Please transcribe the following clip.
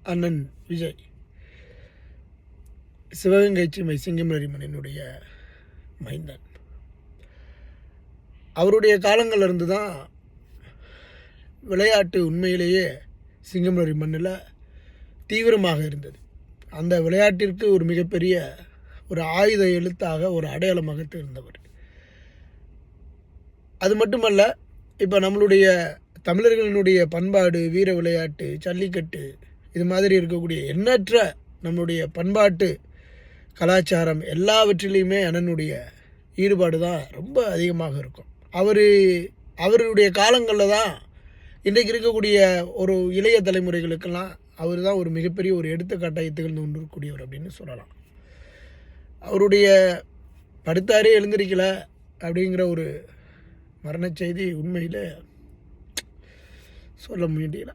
அண்ணன் விஜய் சிவகங்கை சீமை சிங்கமரிமனினுடைய மைந்தன். அவருடைய காலங்களிலிருந்து தான் விளையாட்டு உண்மையிலேயே சிங்கமரி மண்ணில் தீவிரமாக இருந்தது. அந்த விளையாட்டிற்கு ஒரு மிகப்பெரிய ஒரு ஆயுத எழுத்தாக ஒரு அடையாளமாக இருந்தவர். அது மட்டுமல்ல, இப்போ நம்மளுடைய தமிழர்களினுடைய பண்பாடு, வீர விளையாட்டு, ஜல்லிக்கட்டு, இது மாதிரி இருக்கக்கூடிய எண்ணற்ற நம்மளுடைய பண்பாட்டு கலாச்சாரம் எல்லாவற்றிலையுமே அண்ணனுடைய ஈடுபாடு தான் ரொம்ப அதிகமாக இருக்கும். அவருடைய காலங்களில் தான் இன்றைக்கு இருக்கக்கூடிய ஒரு இளைய தலைமுறைகளுக்கெல்லாம் அவர் தான் ஒரு மிகப்பெரிய ஒரு எடுத்துக்காட்டாக திகழ்ந்து கொண்டிருக்கக்கூடியவர் அப்படின்னு சொல்லலாம். அவருடைய படுத்தாரே எழுந்திருக்கல அப்படிங்கிற ஒரு மரண செய்தி உண்மையில் சொல்ல முடியல.